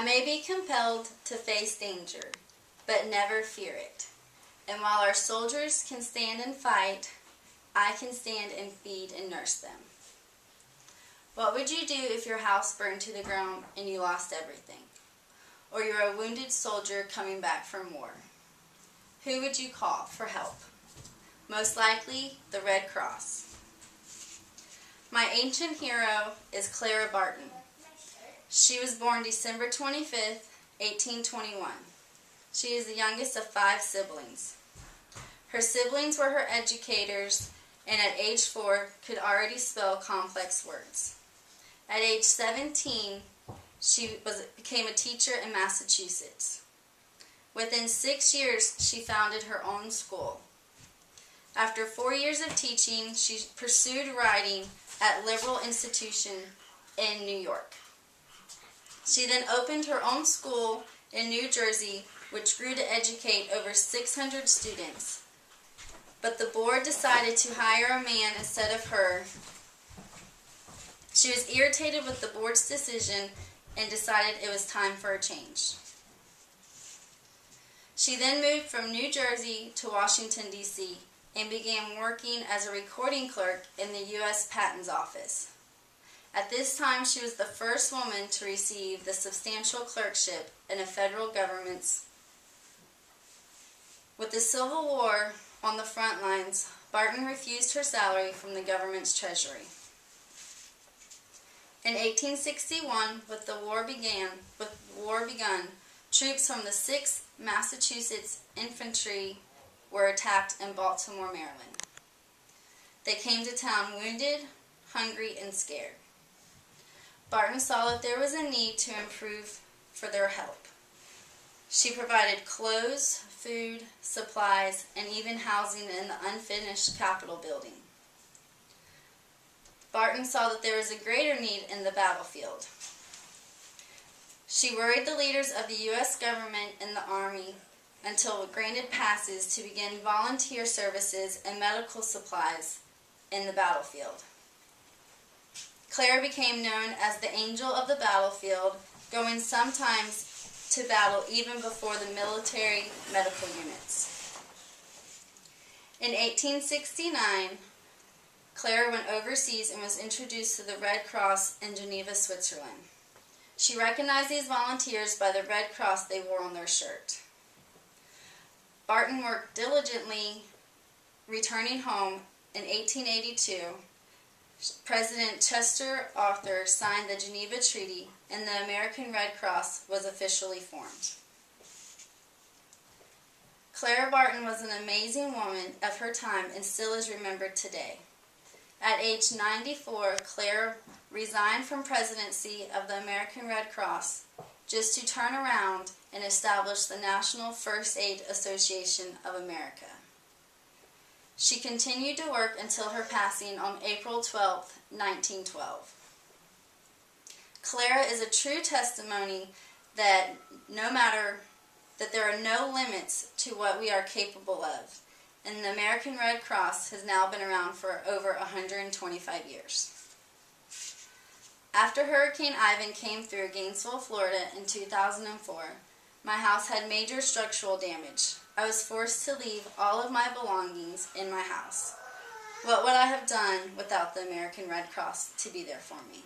I may be compelled to face danger, but never fear it. And while our soldiers can stand and fight, I can stand and feed and nurse them. What would you do if your house burned to the ground and you lost everything? Or you're a wounded soldier coming back from war? Who would you call for help? Most likely, the Red Cross. My ancient hero is Clara Barton. She was born December 25th, 1821. She is the youngest of 5 siblings. Her siblings were her educators, and at age 4 could already spell complex words. At age 17, she became a teacher in Massachusetts. Within 6 years, she founded her own school. After 4 years of teaching, she pursued writing at Liberal Institution in New York. She then opened her own school in New Jersey, which grew to educate over 600 students. But the board decided to hire a man instead of her. She was irritated with the board's decision and decided it was time for a change. She then moved from New Jersey to Washington, D.C., and began working as a recording clerk in the U.S. Patents Office. At this time, she was the first woman to receive the substantial clerkship in a federal government's. With the Civil War on the front lines, Barton refused her salary from the government's treasury. In 1861, with the war begun, troops from the 6th Massachusetts Infantry were attacked in Baltimore, Maryland. They came to town wounded, hungry, and scared. Barton saw that there was a need to improve for their help. She provided clothes, food, supplies, and even housing in the unfinished Capitol building. Barton saw that there was a greater need in the battlefield. She worried the leaders of the U.S. government and the Army until granted passes to begin volunteer services and medical supplies in the battlefield. Clara became known as the Angel of the Battlefield, going sometimes to battle even before the military medical units. In 1869, Clara went overseas and was introduced to the Red Cross in Geneva, Switzerland. She recognized these volunteers by the red cross they wore on their shirt. Barton worked diligently, returning home in 1882. President Chester Arthur signed the Geneva Treaty, and the American Red Cross was officially formed. Clara Barton was an amazing woman of her time and still is remembered today. At age 94, Clara resigned from presidency of the American Red Cross just to turn around and establish the National First Aid Association of America. She continued to work until her passing on April 12, 1912. Clara is a true testimony that there are no limits to what we are capable of, and the American Red Cross has now been around for over 125 years. After Hurricane Ivan came through Gainesville, Florida in 2004, my house had major structural damage. I was forced to leave all of my belongings in my house. What would I have done without the American Red Cross to be there for me?